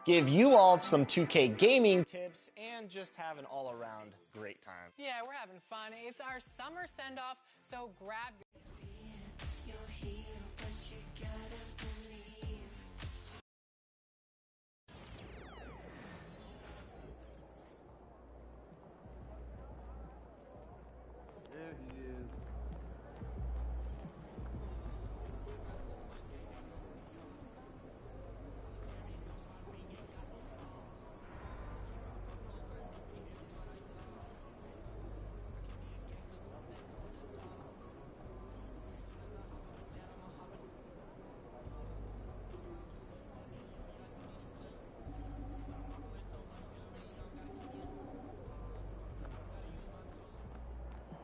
give you all some 2K gaming tips, and just have an all-around great time. Yeah, we're having fun. It's our summer send-off, so grab your... There he is.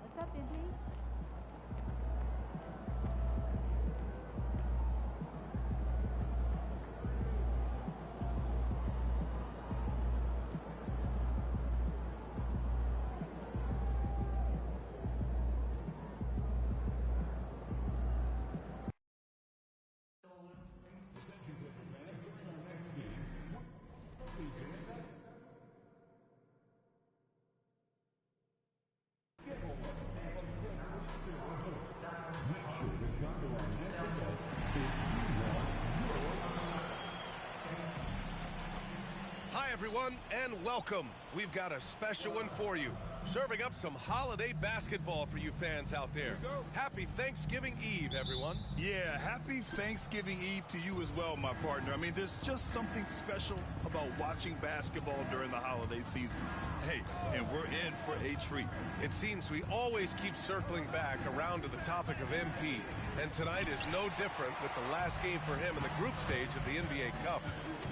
What's up, Izzy? Hi everyone, and welcome. We've got a special one for you. Serving up some holiday basketball for you fans out there. Happy Thanksgiving Eve, everyone. Yeah, happy Thanksgiving Eve to you as well, my partner. I mean, there's just something special about watching basketball during the holiday season. Hey, and we're in for a treat. It seems we always keep circling back around to the topic of MP, and tonight is no different with the last game for him in the group stage of the NBA Cup.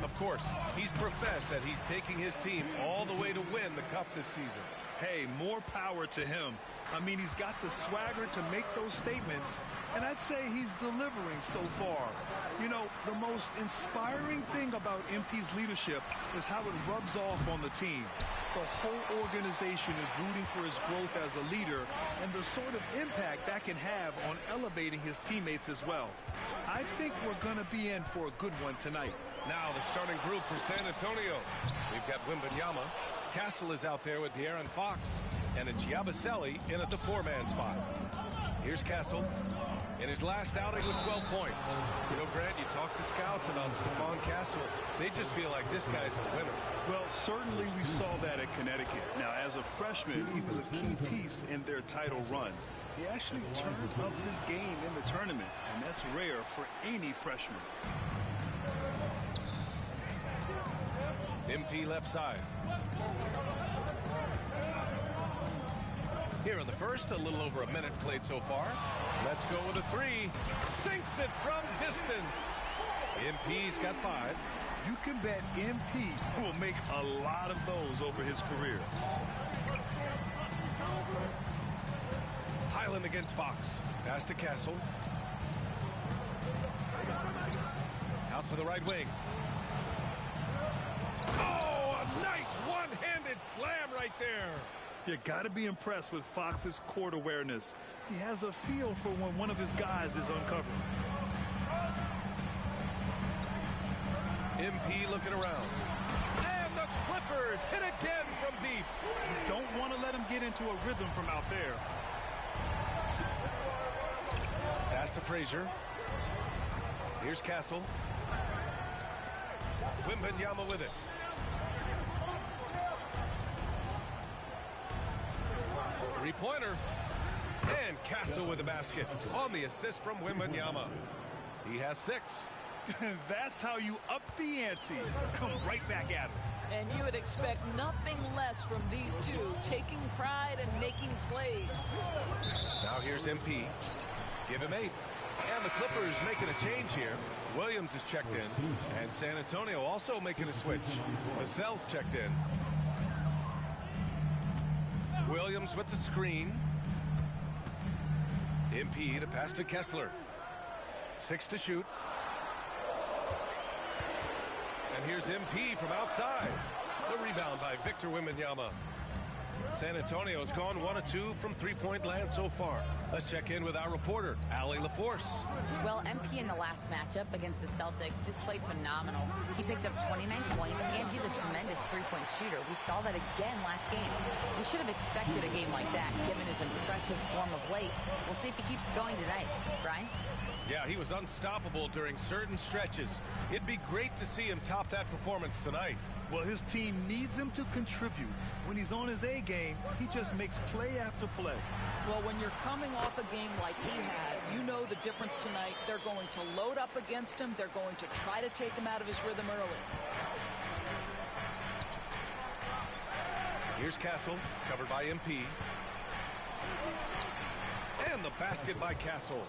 Of course, he's professed that he's taking his team all the way to win the Cup this season. Hey, more power to him. I mean, he's got the swagger to make those statements, and I'd say he's delivering so far. You know, the most inspiring thing about MP's leadership is how it rubs off on the team. The whole organization is rooting for his growth as a leader and the sort of impact that can have on elevating his teammates as well. I think we're going to be in for a good one tonight. Now the starting group for San Antonio. We've got Wembanyama. Castle is out there with De'Aaron Fox. And it's Yabusele in at the four-man spot. Here's Castle in his last outing with 12 points. You know, Grant, you talk to scouts about Stephon Castle. They just feel like this guy's a winner. Well, certainly we saw that at Connecticut. Now, as a freshman, he was a key piece in their title run. He actually turned up his game in the tournament, and that's rare for any freshman. MP left side. Here in the first, a little over a minute played so far. Let's go with a three. Sinks it from distance. MP's got 5. You can bet MP will make a lot of those over his career. Highland against Fox. Pass to Castle. Out to the right wing. Oh, a nice one-handed slam right there. You got to be impressed with Fox's court awareness. He has a feel for when one of his guys is uncovered. MP looking around. And the Clippers hit again from deep. You don't want to let him get into a rhythm from out there. Pass to Frazier. Here's Castle. Wembanyama with it. Three-pointer. And Castle with the basket on the assist from Wembanyama. He has 6. That's how you up the ante. Come right back at him. And you would expect nothing less from these two, taking pride and making plays. Now here's MP. Give him 8. And the Clippers making a change here. Williams is checked in. And San Antonio also making a switch. Vassell's checked in. Williams with the screen. MP to pass to Kessler. 6 to shoot. And here's MP from outside. The rebound by Victor Wembanyama. San Antonio's gone 1 of 2 from three-point land so far. Let's check in with our reporter, Allie LaForce. Well, MP in the last matchup against the Celtics just played phenomenal. He picked up 29 points, and he's a tremendous three-point shooter. We saw that again last game. We should have expected a game like that, given his impressive form of late. We'll see if he keeps going tonight. Brian? Yeah, he was unstoppable during certain stretches. It'd be great to see him top that performance tonight. Well, his team needs him to contribute. When he's on his A game, he just makes play after play. Well, when you're coming off a game like he had, you know the difference tonight. They're going to load up against him. They're going to try to take him out of his rhythm early. Here's Castle, covered by MP. And the basket by Castle.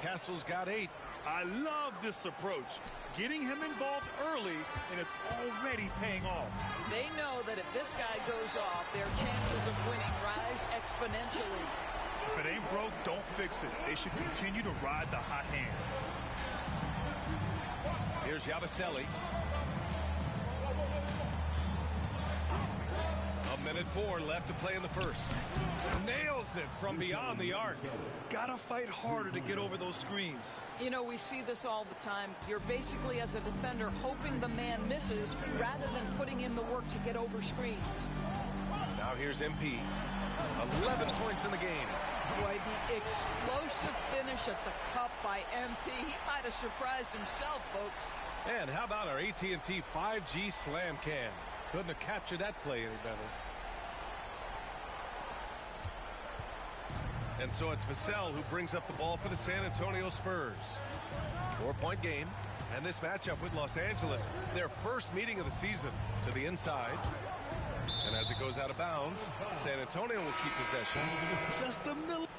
Castle's got 8. I love this approach. Getting him involved early, and it's already paying off. They know that if this guy goes off, their chances of winning rise exponentially. If it ain't broke, don't fix it. They should continue to ride the hot hand. Here's Yabusele. A minute 4 left to play in the first. Nails it from beyond the arc. Gotta fight harder to get over those screens. You know, we see this all the time. You're basically, as a defender, hoping the man misses rather than putting in the work to get over screens. Now here's MP. 11 points in the game. Boy, the explosive finish at the cup by MP. He might have surprised himself, folks. And how about our AT&T 5G Slam Cam? Couldn't have captured that play any better. And so it's Vassell who brings up the ball for the San Antonio Spurs. 4-point game. And this matchup with Los Angeles, their first meeting of the season, to the inside. And as it goes out of bounds, San Antonio will keep possession. Just a millimeter.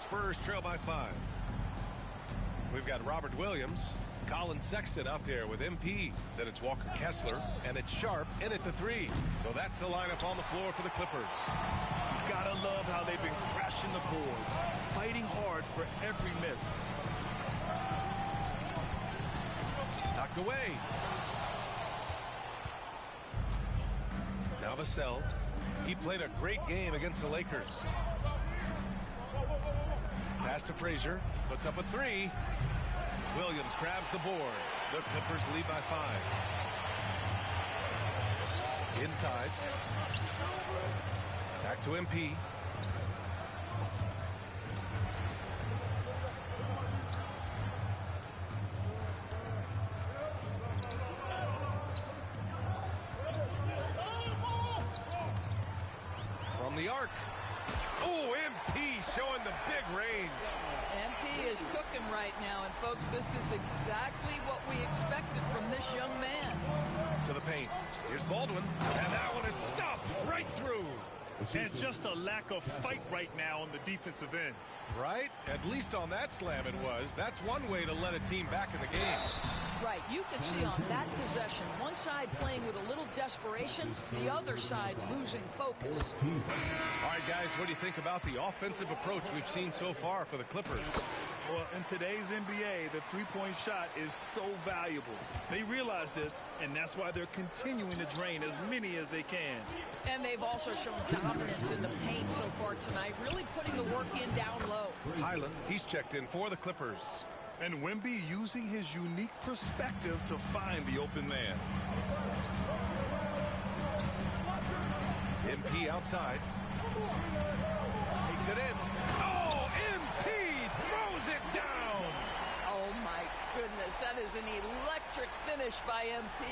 Spurs trail by 5. We've got Robert Williams, Colin Sexton out there with MP. Then it's Walker Kessler, and it's Sharp in at the 3. So that's the lineup on the floor for the Clippers. Gotta love how they've been crashing the boards, fighting hard for every miss. Knocked away. Now Vassell. He played a great game against the Lakers. Pass to Frazier. Puts up a 3. Williams grabs the board. The Clippers lead by 5. Inside. Back to MP. From the arc. Oh, MP showing the big range. MP is cooking right now, and folks, this is exactly what we expected from this young man. To the paint. Here's Baldwin, and that one is stuffed right through. And just a lack of fight right now on the defensive end. Right? At least on that slam it was. That's one way to let a team back in the game. Right, you can see on that possession, one side playing with a little desperation, the other side losing focus. All right, guys, what do you think about the offensive approach we've seen so far for the Clippers? Well, in today's NBA, the three-point shot is so valuable. They realize this, and that's why they're continuing to drain as many as they can. And they've also shown dominance in the paint so far tonight, really putting the work in down low. Highland, he's checked in for the Clippers. And Wemby using his unique perspective to find the open man. MP outside. Takes it in. Oh, MP throws it down. Oh, my goodness. That is an electric finish by MP.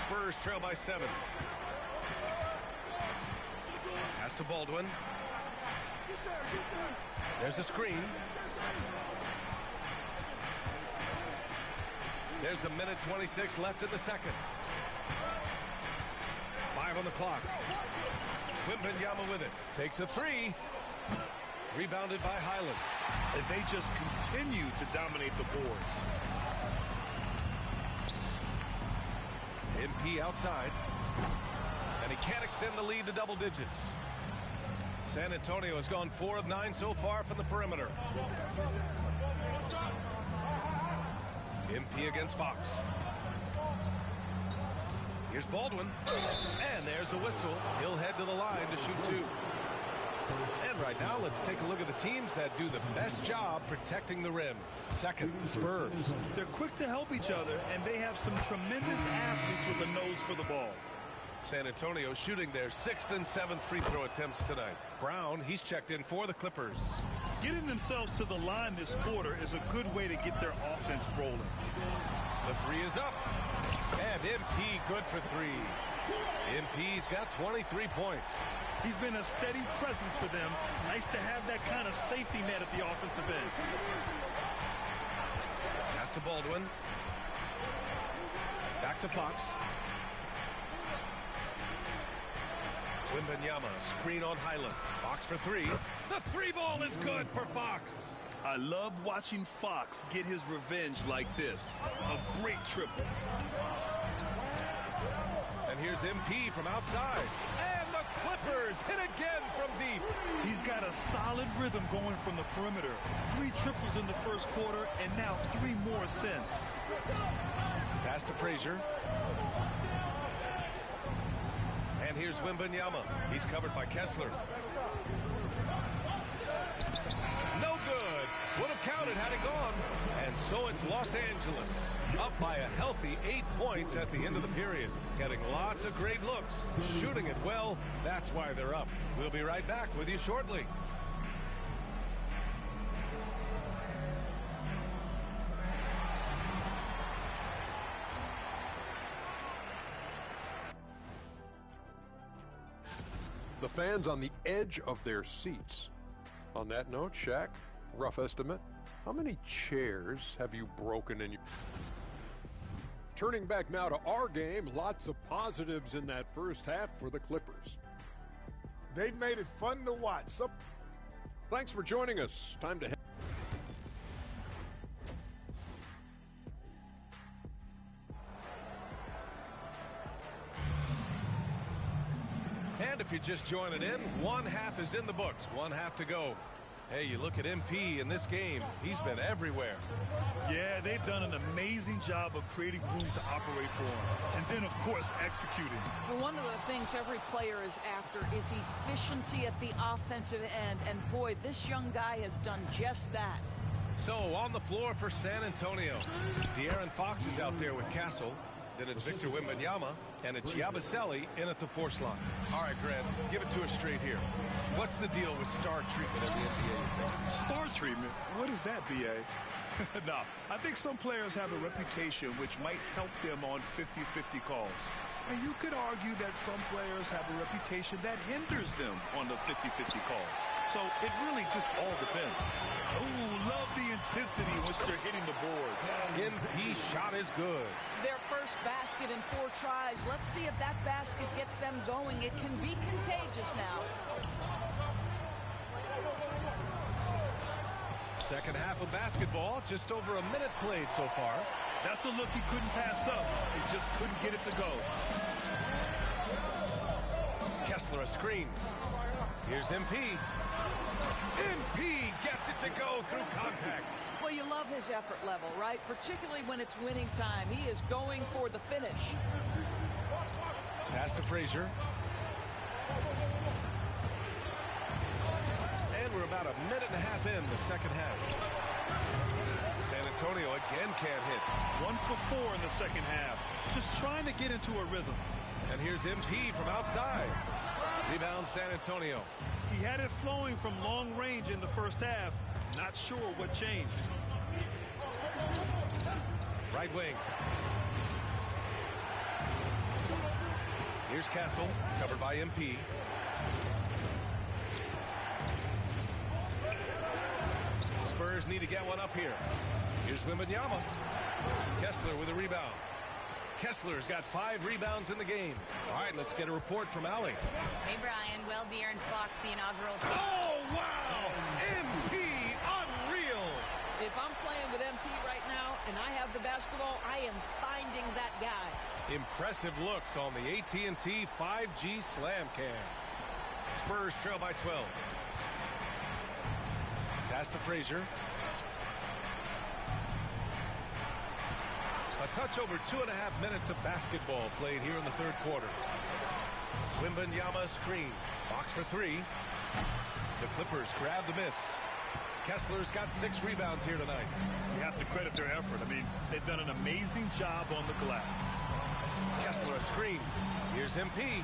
Spurs trail by 7. Pass to Baldwin. There's a screen. There's a minute 26 left in the second. 5 on the clock. Wembanyama with it. Takes a 3. Rebounded by Highland. And they just continue to dominate the boards. MP outside. And he can't extend the lead to double digits. San Antonio has gone 4 of 9 so far from the perimeter. MP against Fox. Here's Baldwin. And there's a whistle. He'll head to the line to shoot 2. And right now, let's take a look at the teams that do the best job protecting the rim. Second, the Spurs. They're quick to help each other, and they have some tremendous athletes with a nose for the ball. San Antonio shooting their 6th and 7th free throw attempts tonight. Brown, he's checked in for the Clippers. Getting themselves to the line this quarter is a good way to get their offense rolling. The 3 is up. And MP good for 3. MP's got 23 points. He's been a steady presence for them. Nice to have that kind of safety net at the offensive end. Pass to Baldwin. Back to Fox. Wembanyama, screen on Highland. Fox for 3. The 3 ball is good for Fox. I love watching Fox get his revenge like this. A great triple. And here's MP from outside. And the Clippers hit again from deep. He's got a solid rhythm going from the perimeter. 3 triples in the first quarter, and now 3 more since. Pass to Frazier. And here's Wembanyama. He's covered by Kessler. No good. Would have counted had it gone. And so it's Los Angeles. Up by a healthy 8 points at the end of the period. Getting lots of great looks. Shooting it well. That's why they're up. We'll be right back with you shortly. The fans on the edge of their seats. On that note, Shaq, rough estimate, how many chairs have you broken in your... Turning back now to our game, lots of positives in that first half for the Clippers. They've made it fun to watch. Thanks for joining us. Time to head. And if you're just joining in, 1 half is in the books. 1 half to go. Hey, you look at MP in this game. He's been everywhere. Yeah, they've done an amazing job of creating room to operate for him. And then, of course, executing. Well, one of the things every player is after is efficiency at the offensive end. And, boy, this young guy has done just that. So, on the floor for San Antonio. De'Aaron Fox is out there with Castle. Then it's Victor Wembanyama, and it's Yabusele in at the 4 slot. All right, Grant, give it to us straight here. What's the deal with star treatment in the NBA? Star treatment? What is that, B.A.? No, I think some players have a reputation which might help them on 50-50 calls. And you could argue that some players have a reputation that hinders them on the 50-50 calls. So it really just all depends. Oh, love the intensity in which they're hitting the boards. MP shot is good. Their first basket in 4 tries. Let's see if that basket gets them going. It can be contagious now. Second half of basketball, just over a minute played so far. That's a look he couldn't pass up. He just couldn't get it to go. Kessler a screen. Here's MP. MP gets it to go through contact. Well, you love his effort level, right? Particularly when it's winning time. He is going for the finish. Pass to Frazier. And we're about a minute and a half in the second half. San Antonio again can't hit. 1 for 4 in the second half. Just trying to get into a rhythm. And here's MP from outside. Rebound San Antonio. He had it flowing from long range in the first half. Not sure what changed. Right wing. Here's Castle, covered by MP. Spurs need to get one up here. Here's Wembanyama. Kessler with a rebound. Kessler's got 5 rebounds in the game. All right, let's get a report from Allie. Hey, Brian. Well, De'Aaron Fox, the inaugural... Oh, wow! MP, unreal! If I'm playing with MP right now and I have the basketball, I am finding that guy. Impressive looks on the AT&T 5G Slam Cam. Spurs trail by 12. Pass to Frazier. A touch over 2.5 minutes of basketball played here in the third quarter. Wembanyama screen. Fox for three. The Clippers grab the miss. Kessler's got 6 rebounds here tonight. You have to credit their effort. I mean, they've done an amazing job on the glass. Kessler a screen. Here's MP.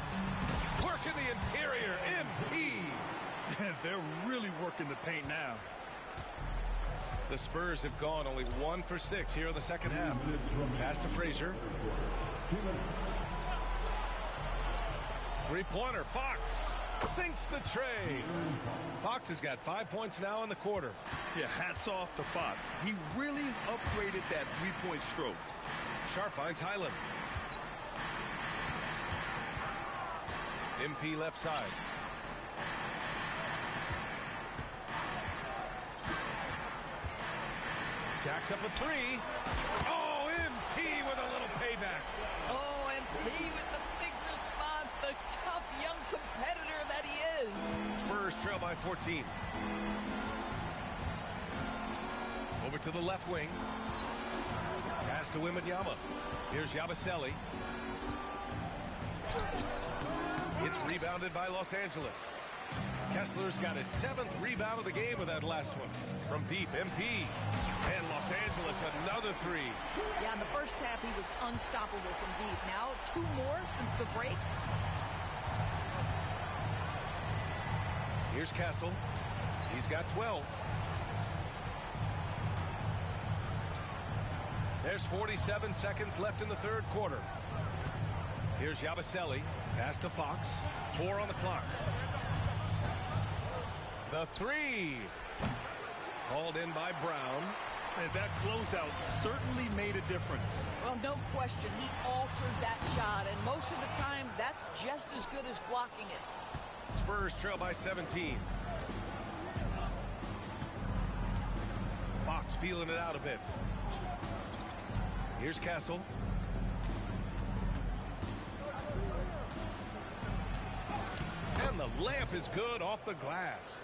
Work in the interior. MP. They're really working the paint now. The Spurs have gone only 1 for 6 here in the second half. Pass to Frazier. Three-pointer. Fox sinks the tray. Fox has got 5 points now in the quarter. Yeah, hats off to Fox. He really has upgraded that three-point stroke. Sharp finds Highland. MP left side. Jacks up a three. Oh, MP with a little payback. Oh, MP with the big response, the tough young competitor that he is. Spurs trail by 14. Over to the left wing. Pass to Wembanyama. Here's Yabusele. It's rebounded by Los Angeles. Kessler's got his 7th rebound of the game with that last one. From deep, MP. And Los Angeles, another three. Yeah, in the first half, he was unstoppable from deep. Now, 2 more since the break. Here's Castle. He's got 12. There's 47 seconds left in the third quarter. Here's Yabusele. Pass to Fox. 4 on the clock. The three. Called in by Brown. And that closeout certainly made a difference. Well, no question. He altered that shot, and most of the time, that's just as good as blocking it. Spurs trail by 17. Fox feeling it out a bit. Here's Castle. And the layup is good off the glass.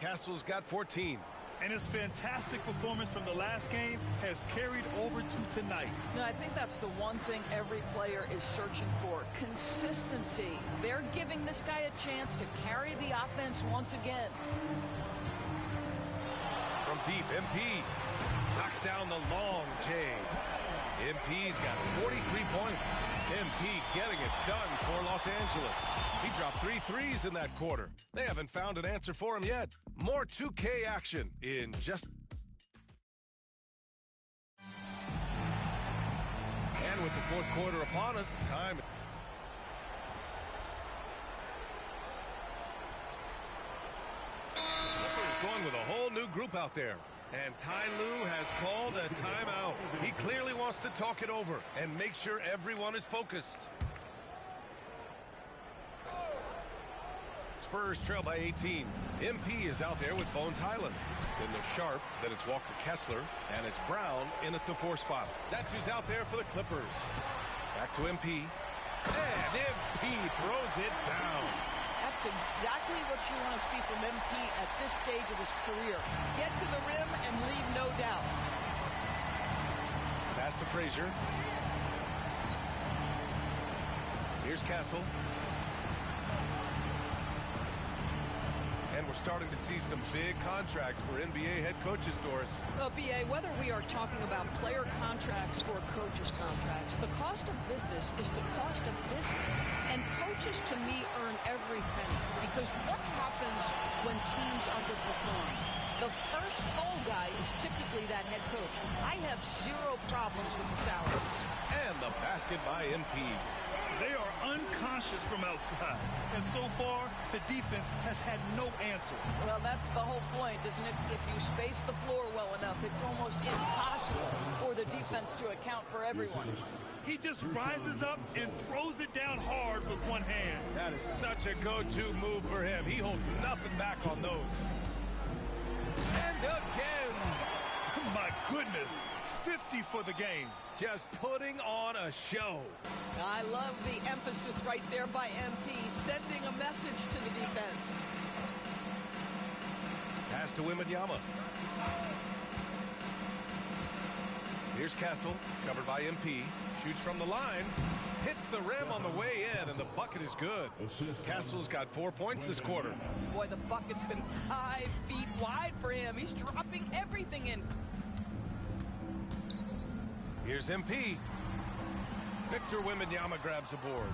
Castle's got 14. And his fantastic performance from the last game has carried over to tonight. No, I think that's the one thing every player is searching for. Consistency. They're giving this guy a chance to carry the offense once again. From deep, MP knocks down the long J. MP's got 43 points. MP getting it done for Los Angeles. He dropped 3 threes in that quarter. They haven't found an answer for him yet. More 2K action in just... And with the fourth quarter upon us, time... Clippers going with a whole new group out there. And Ty Lue has called a timeout. He clearly wants to talk it over and make sure everyone is focused. Spurs trail by 18. MP is out there with Bones Highland. Then there's Sharp, then it's Walker Kessler, and it's Brown in at the 4 spot. That's who's out there for the Clippers. Back to MP. And MP throws it down. That's exactly what you want to see from MP at this stage of his career. Get to the rim and leave no doubt. Pass to Frazier. Here's Castle. And we're starting to see some big contracts for NBA head coaches, Doris. Well, B.A., whether we are talking about player contracts or coaches' contracts, the cost of business is the cost of business. And coaches, to me, earn every penny. Because what happens when teams underperform? The first fall guy is typically that head coach. I have 0 problems with the salaries. And the basket by MP. They are unconscious from outside. And so far, the defense has had no answer. Well, that's the whole point, isn't it? If you space the floor well enough, it's almost impossible for the defense to account for everyone. He just rises up and throws it down hard with one hand. That is such a go-to move for him. He holds nothing back on those. And again. My goodness. 50 for the game. Just putting on a show. I love the emphasis right there by MP, sending a message to the defense. Pass to Wembanyama. Here's Castle, covered by MP. Shoots from the line. Hits the rim on the way in, and the bucket is good. Castle's got 4 points this quarter. Boy, the bucket's been 5 feet wide for him. He's dropping everything in. Here's MP. Victor Wembanyama grabs a board.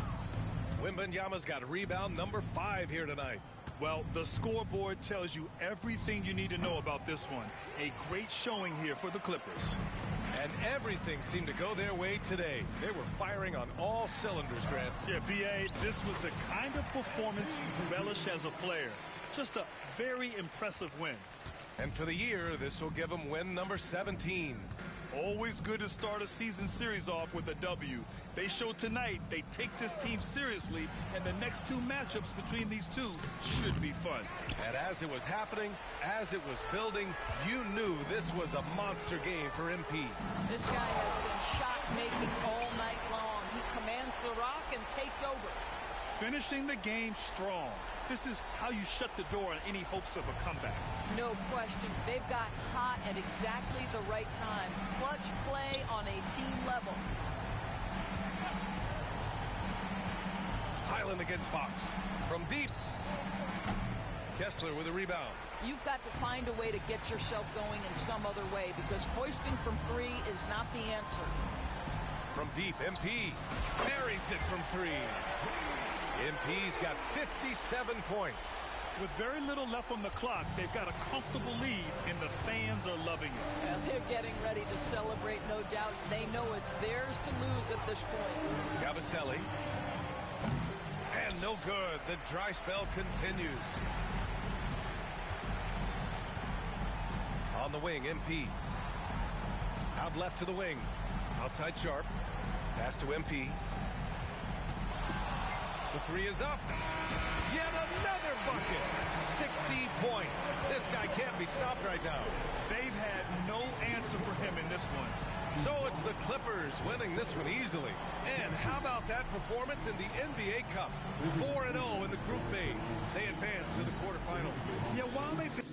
Wembanyama's got rebound number 5 here tonight. Well, the scoreboard tells you everything you need to know about this one. A great showing here for the Clippers. And everything seemed to go their way today. They were firing on all cylinders, Grant. Yeah, B.A., this was the kind of performance you relish as a player. Just a very impressive win. And for the year, this will give them win number 17. Always good to start a season series off with a W. They show tonight they take this team seriously, and the next 2 matchups between these two should be fun. And as it was happening, as it was building, you knew this was a monster game for MP. This guy has been shot-making all night long. He commands the rock and takes over. Finishing the game strong. This is how you shut the door on any hopes of a comeback. No question. They've got hot at exactly the right time. Clutch play on a team level. Highland against Fox. From deep. Kessler with a rebound. You've got to find a way to get yourself going in some other way, because hoisting from 3 is not the answer. From deep, MP buries it from 3. MP's got 57 points. With very little left on the clock, they've got a comfortable lead, and the fans are loving it. Well, they're getting ready to celebrate, no doubt. They know it's theirs to lose at this point. Yabusele. And no good. The dry spell continues. On the wing, MP. Out left to the wing. Outside Sharp. Pass to MP. The 3 is up. Yet another bucket. 60 points. This guy can't be stopped right now. They've had no answer for him in this one. So it's the Clippers winning this one easily. And how about that performance in the NBA Cup? 4-0 in the group phase. They advance to the quarterfinals. Yeah, while they've been